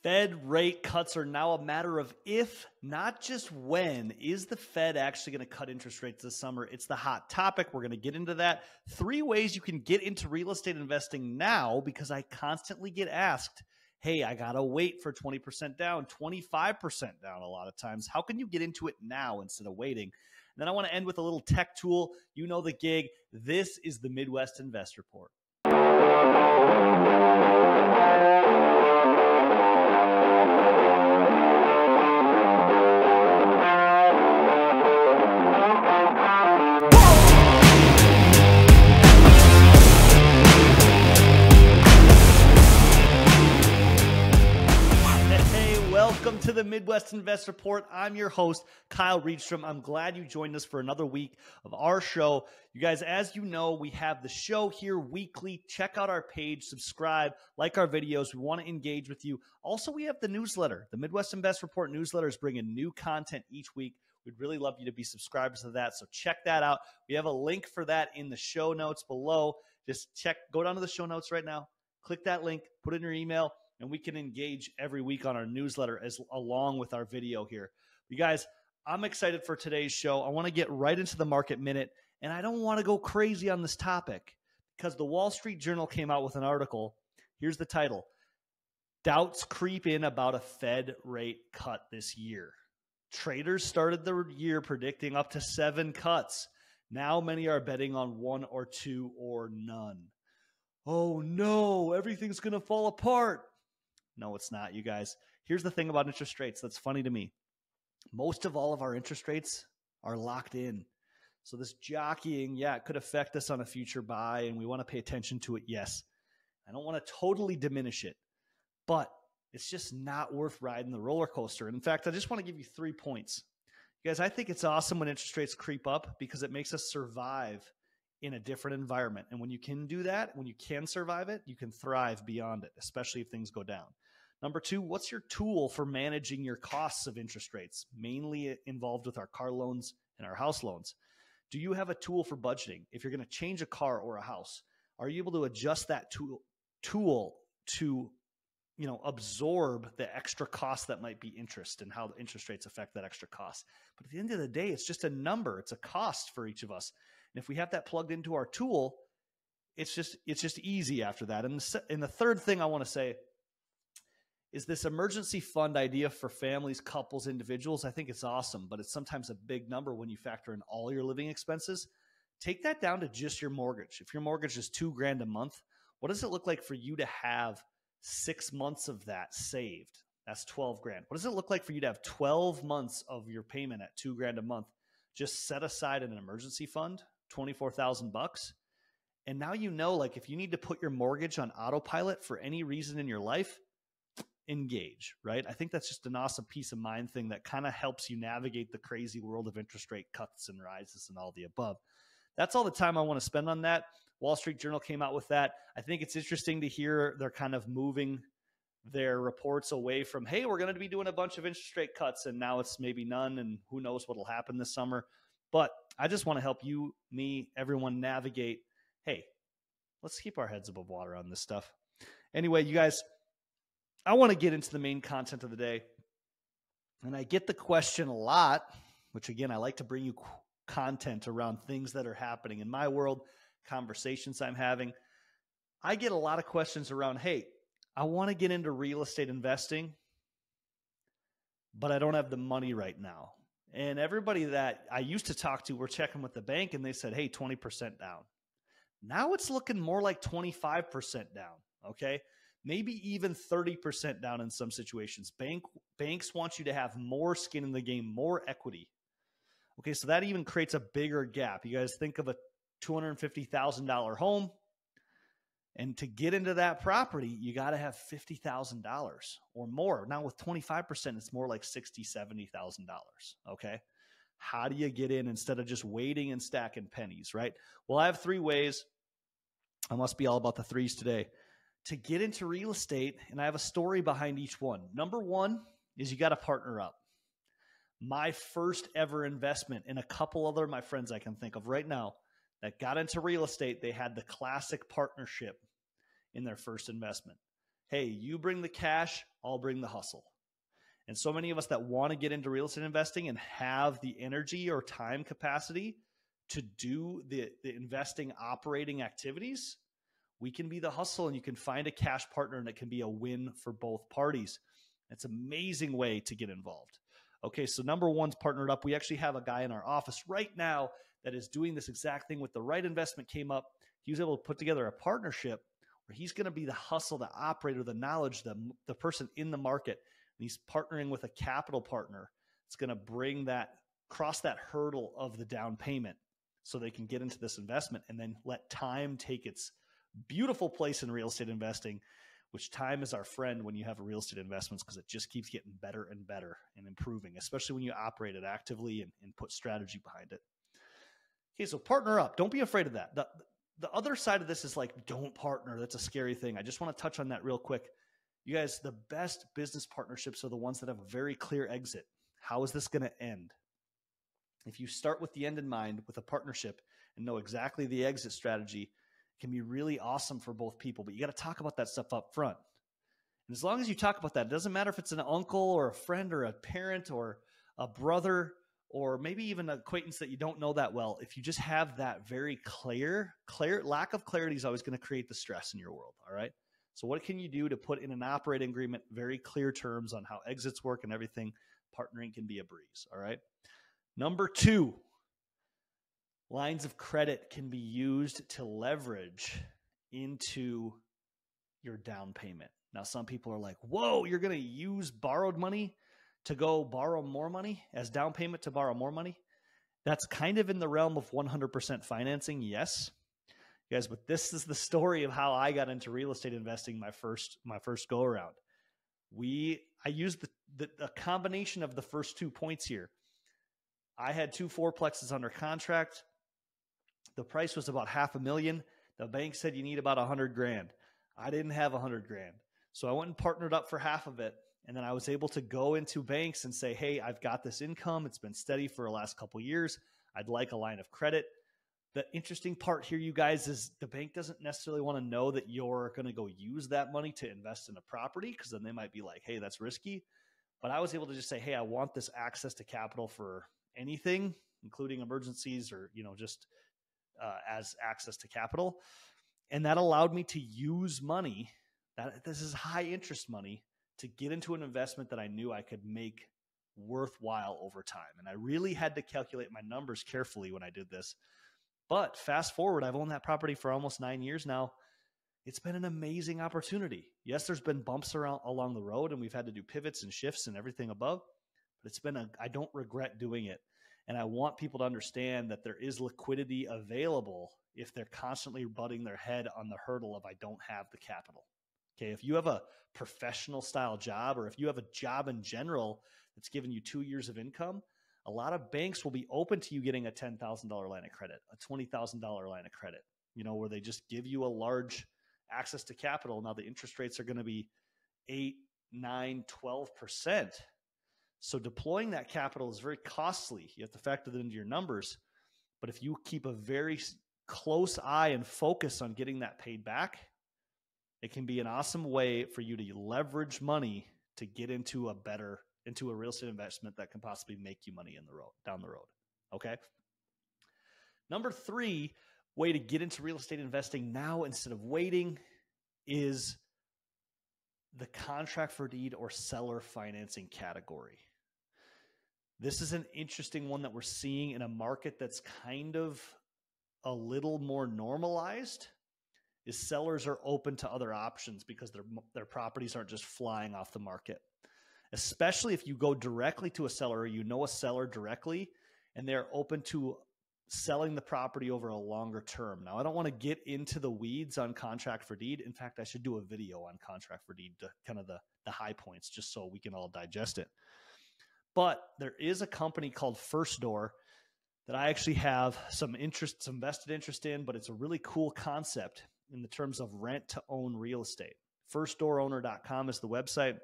Fed rate cuts are now a matter of if, not just when. Is the Fed actually going to cut interest rates this summer? It's the hot topic. We're going to get into that. 3 ways you can get into real estate investing now, because I constantly get asked, hey, I got to wait for 20% down, 25% down a lot of times. How can you get into it now instead of waiting? And then I want to end with a little tech tool. You know the gig. This is the Midwest Invest Report. Welcome to the Midwest Invest Report. I'm your host, Kyle Reedstrom. I'm glad you joined us for another week of our show. You guys, as you know, we have the show here weekly. Check out our page, subscribe, like our videos. We want to engage with you. Also, we have the newsletter. The Midwest Invest Report newsletter is bringing new content each week. We'd really love you to be subscribers to that, so check that out. We have a link for that in the show notes below. Just go down to the show notes right now, click that link, put it in your email, and we can engage every week on our newsletter along with our video here. You guys, I'm excited for today's show. I want to get right into the market minute, and I don't want to go crazy on this topic because the Wall Street Journal came out with an article. Here's the title: Doubts creep in about a Fed rate cut this year. Traders started the year predicting up to 7 cuts. Now many are betting on 1 or 2 or none. Oh no, everything's going to fall apart. No, it's not, you guys. Here's the thing about interest rates that's funny to me. Most of all of our interest rates are locked in. So this jockeying, yeah, it could affect us on a future buy, and we want to pay attention to it, yes. I don't want to totally diminish it, but it's just not worth riding the roller coaster. And in fact, I just want to give you 3 points. You guys, I think it's awesome when interest rates creep up because it makes us survive in a different environment. And when you can do that, when you can survive it, you can thrive beyond it, especially if things go down. Number 2, what's your tool for managing your costs of interest rates, mainly involved with our car loans and our house loans? Do you have a tool for budgeting? If you're going to change a car or a house, are you able to adjust that tool to absorb the extra cost that might be interest and how the interest rates affect that extra cost? But at the end of the day, it's just a number. It's a cost for each of us. And if we have that plugged into our tool, it's just easy after that. And the third thing I want to say is this emergency fund idea for families, couples, individuals. I think it's awesome, but it's sometimes a big number when you factor in all your living expenses. Take that down to just your mortgage. If your mortgage is $2,000 a month, what does it look like for you to have 6 months of that saved? That's $12,000. What does it look like for you to have 12 months of your payment at $2,000 a month just set aside in an emergency fund, $24,000? And now you know, like, if you need to put your mortgage on autopilot for any reason in your life, engage, right? I think that's just an awesome peace of mind thing that kind of helps you navigate the crazy world of interest rate cuts and rises and all the above. That's all the time I want to spend on that. Wall Street Journal came out with that. I think it's interesting to hear they're kind of moving their reports away from, hey, we're going to be doing a bunch of interest rate cuts, and now it's maybe none, and who knows what will happen this summer. But I just want to help you, me, everyone navigate, hey, let's keep our heads above water on this stuff. Anyway, you guys, I want to get into the main content of the day. And I get the question a lot, which again, I like to bring you content around things that are happening in my world, conversations I'm having. I get a lot of questions around, hey, I want to get into real estate investing, but I don't have the money right now. And everybody that I used to talk to were checking with the bank and they said, hey, 20% down. Now it's looking more like 25% down, okay? Maybe even 30% down in some situations. Banks want you to have more skin in the game, more equity. Okay, so that even creates a bigger gap. You guys think of a $250,000 home, and to get into that property, you got to have $50,000 or more. Now with 25%, it's more like $60,000, $70,000, okay? How do you get in instead of just waiting and stacking pennies, right? Well, I have 3 ways. I must be all about the 3s today to get into real estate, and I have a story behind each one. Number 1 is you got to partner up. My first ever investment, and a couple other of my friends I can think of right now that got into real estate, they had the classic partnership in their first investment. Hey, you bring the cash, I'll bring the hustle. And so many of us that want to get into real estate investing and have the energy or time capacity to do the investing operating activities, we can be the hustle and you can find a cash partner and it can be a win for both parties. It's an amazing way to get involved. Okay, so number one's partnered up. We actually have a guy in our office right now that is doing this exact thing. With the right investment came up, he was able to put together a partnership where he's going to be the hustle, the operator, the knowledge, the person in the market. And he's partnering with a capital partner. It's going to bring that, cross that hurdle of the down payment so they can get into this investment and then let time take its beautiful place in real estate investing, which time is our friend when you have real estate investments because it just keeps getting better and better and improving, especially when you operate it actively and put strategy behind it. Okay, so partner up. Don't be afraid of that. The other side of this is like, don't partner. That's a scary thing. I just want to touch on that real quick. You guys, the best business partnerships are the ones that have a very clear exit. How is this going to end? If you start with the end in mind with a partnership and know exactly the exit strategy, it can be really awesome for both people, but you got to talk about that stuff up front. And as long as you talk about that, it doesn't matter if it's an uncle or a friend or a parent or a brother or maybe even an acquaintance that you don't know that well. If you just have that very clear lack of clarity is always going to create the stress in your world. All right. So what can you do to put in an operating agreement, very clear terms on how exits work and everything? Partnering can be a breeze. All right. Number two, lines of credit can be used to leverage into your down payment. Now, some people are like, whoa, you're going to use borrowed money to go borrow more money as down payment to borrow more money? That's kind of in the realm of 100% financing. Yes. Guys, but this is the story of how I got into real estate investing my first go around. I used the combination of the first 2 points here. I had 2 fourplexes under contract. The price was about $500,000. The bank said you need about $100,000. I didn't have $100,000. So I went and partnered up for half of it. And then I was able to go into banks and say, hey, I've got this income. It's been steady for the last couple of years. I'd like a line of credit. The interesting part here, you guys, is the bank doesn't necessarily want to know that you're going to go use that money to invest in a property, because then they might be like, hey, that's risky. But I was able to just say, hey, I want this access to capital for anything, including emergencies or, just as access to capital. And that allowed me to use money, this is high interest money, to get into an investment that I knew I could make worthwhile over time. And I really had to calculate my numbers carefully when I did this. But fast forward, I've owned that property for almost 9 years now. It's been an amazing opportunity. Yes, there's been bumps along the road, and we've had to do pivots and shifts and everything above, but I don't regret doing it. And I want people to understand that there is liquidity available if they're constantly butting their head on the hurdle of, I don't have the capital. Okay, if you have a professional style job, or if you have a job in general that's giving you 2 years of income, a lot of banks will be open to you getting a $10,000 line of credit, a $20,000 line of credit, where they just give you a large access to capital. Now the interest rates are going to be 8, 9, 12%. So deploying that capital is very costly. You have to factor that into your numbers. But if you keep a very close eye and focus on getting that paid back, it can be an awesome way for you to leverage money to get into a real estate investment that can possibly make you money down the road. Okay. Number 3 way to get into real estate investing now instead of waiting is the contract for deed or seller financing category. This is an interesting one that we're seeing in a market that's kind of a little more normalized. Is sellers are open to other options because their properties aren't just flying off the market. Especially if you go directly to a seller, or a seller directly, and they're open to selling the property over a longer term. Now, I don't want to get into the weeds on contract for deed. In fact, I should do a video on contract for deed, to kind of the high points, just so we can all digest it. But there is a company called First Door that I actually have some vested interest in, but it's a really cool concept in the terms of rent to own real estate. Firstdoorowner.com is the website.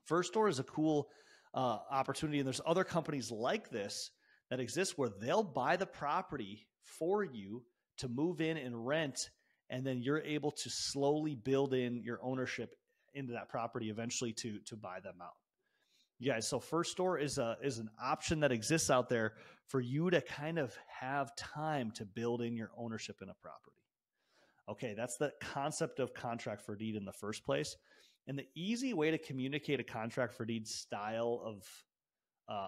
First Door is a cool opportunity, and there's other companies like this that exist where they'll buy the property for you to move in and rent, and then you're able to slowly build in your ownership into that property eventually to buy them out. You guys, so First Store is an option that exists out there for you to kind of have time to build in your ownership in a property. Okay, that's the concept of contract for deed in the first place. And the easy way to communicate a contract for deed style of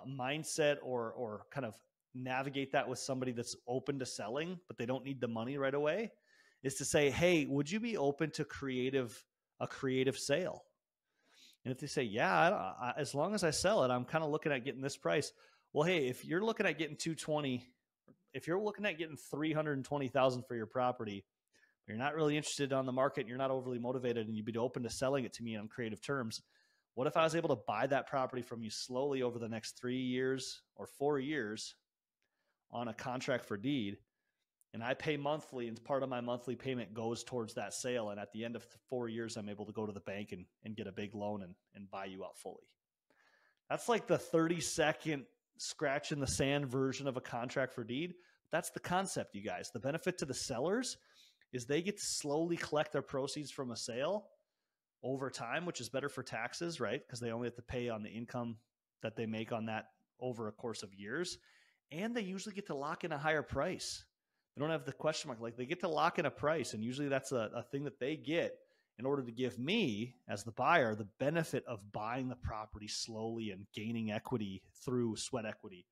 mindset or kind of navigate that with somebody that's open to selling, but they don't need the money right away, is to say, hey, would you be open to a creative sale? And if they say, yeah, as long as I sell it, I'm kind of looking at getting this price. Well, hey, if you're looking at getting 220, if you're looking at getting 320,000 for your property, you're not really interested on the market, and you're not overly motivated, and you'd be open to selling it to me on creative terms. What if I was able to buy that property from you slowly over the next 3 years or 4 years on a contract for deed, and I pay monthly, and part of my monthly payment goes towards that sale, and at the end of 4 years, I'm able to go to the bank and get a big loan and buy you out fully. That's like the 30-second scratch in the sand version of a contract for deed. That's the concept, you guys. The benefit to the sellers is they get to slowly collect their proceeds from a sale over time, which is better for taxes, right? Because they only have to pay on the income that they make on that over a course of years. And they usually get to lock in a higher price. They don't have the question mark. Like, they get to lock in a price, and usually that's a thing that they get in order to give me, as the buyer, the benefit of buying the property slowly and gaining equity through sweat equity,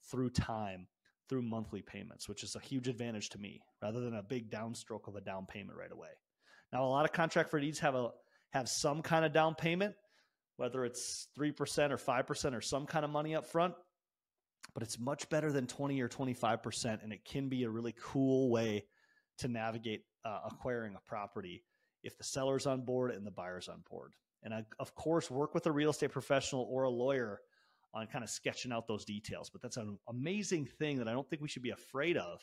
through time, through monthly payments, which is a huge advantage to me, rather than a big downstroke of a down payment right away. Now, a lot of contract for deeds have some kind of down payment, whether it's 3% or 5% or some kind of money up front, but it's much better than 20 or 25%, and it can be a really cool way to navigate acquiring a property if the seller's on board and the buyer's on board. And I, of course, work with a real estate professional or a lawyer on kind of sketching out those details. But that's an amazing thing that I don't think we should be afraid of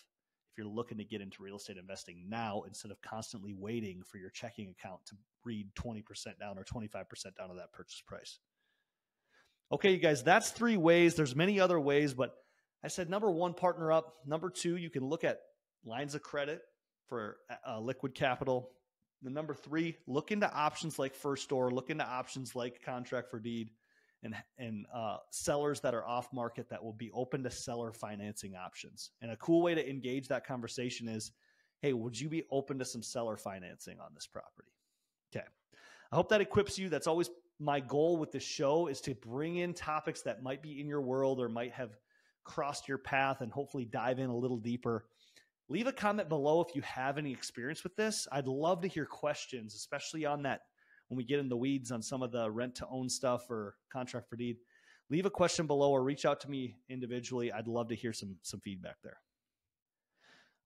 if you're looking to get into real estate investing now, instead of constantly waiting for your checking account to read 20% down or 25% down of that purchase price. Okay, you guys, that's 3 ways. There's many other ways, but I said, number 1, partner up. Number 2, you can look at lines of credit for liquid capital. The number 3, look into options like First Store, look into options like contract for deed, and sellers that are off market that will be open to seller financing options. And a cool way to engage that conversation is, hey, would you be open to some seller financing on this property? Okay. I hope that equips you. That's always my goal with this show, is to bring in topics that might be in your world or might have crossed your path, and hopefully dive in a little deeper. Leave a comment below if you have any experience with this. I'd love to hear questions, especially on that when we get in the weeds on some of the rent to own stuff or contract for deed. Leave a question below or reach out to me individually. I'd love to hear some feedback there.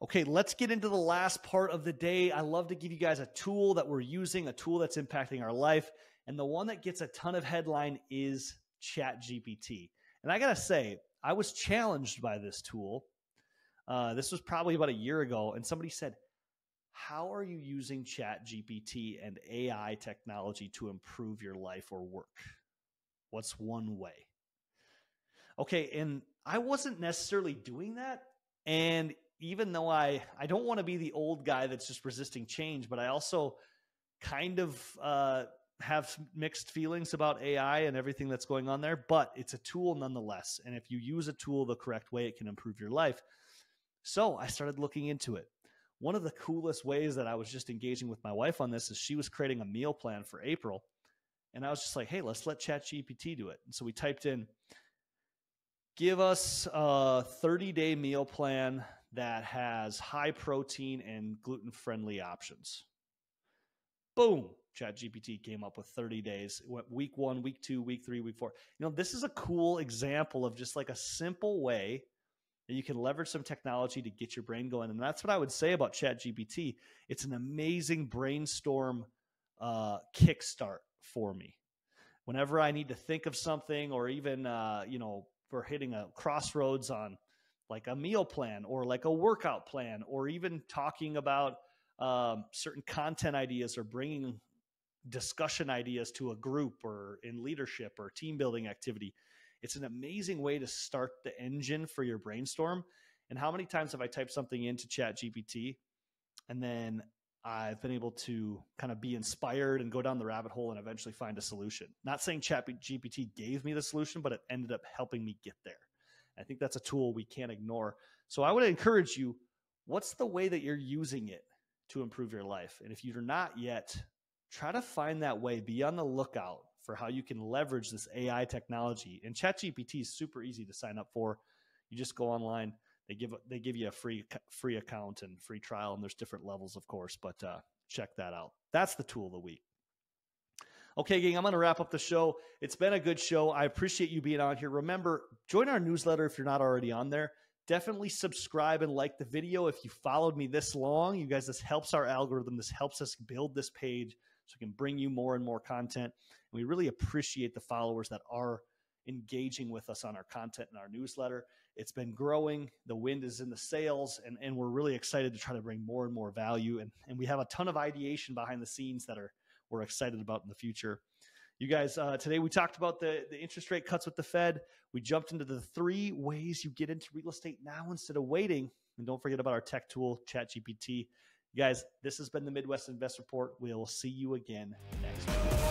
Okay, let's get into the last part of the day. I love to give you guys a tool that we're using, a tool that's impacting our life. And the one that gets a ton of headline is ChatGPT. And I got to say, I was challenged by this tool. This was probably about a year ago. And somebody said, how are you using ChatGPT and AI technology to improve your life or work? What's one way? Okay, and I wasn't necessarily doing that. And even though I don't want to be the old guy that's just resisting change, but I also kind of have mixed feelings about AI and everything that's going on there. But it's a tool nonetheless. And if you use a tool the correct way, it can improve your life. So I started looking into it. One of the coolest ways that I was just engaging with my wife on this is she was creating a meal plan for April. And I was just like, hey, let's let ChatGPT do it. And so we typed in, give us a 30-day meal plan that has high protein and gluten-friendly options. Boom. ChatGPT came up with 30 days. It went week 1, week 2, week 3, week 4. You know, this is a cool example of just like a simple way that you can leverage some technology to get your brain going. And that's what I would say about ChatGPT. It's an amazing brainstorm kickstart for me. Whenever I need to think of something, or even, we're hitting a crossroads on like a meal plan or like a workout plan, or even talking about certain content ideas or bringing discussion ideas to a group or in leadership or team building activity. It's an amazing way to start the engine for your brainstorm. And how many times have I typed something into ChatGPT and then I've been able to kind of be inspired and go down the rabbit hole and eventually find a solution. Not saying ChatGPT gave me the solution, but it ended up helping me get there. I think that's a tool we can't ignore. So I would encourage you, what's the way that you're using it to improve your life? And if you're not yet, try to find that way. Be on the lookout for how you can leverage this AI technology. And ChatGPT is super easy to sign up for. You just go online. They give you a free account and free trial, and there's different levels, of course, but check that out. That's the tool of the week. Okay, gang, I'm going to wrap up the show. It's been a good show. I appreciate you being on here. Remember, join our newsletter if you're not already on there. Definitely subscribe and like the video. If you followed me this long, you guys, this helps our algorithm. This helps us build this page so we can bring you more and more content. And we really appreciate the followers that are engaging with us on our content and our newsletter. It's been growing. The wind is in the sails, and we're really excited to try to bring more and more value. And we have a ton of ideation behind the scenes that we're excited about in the future. You guys, today we talked about the interest rate cuts with the Fed. We jumped into the 3 ways you get into real estate now instead of waiting. And don't forget about our tech tool, ChatGPT. You guys, this has been the Midwest Invest Report. We'll see you again next week.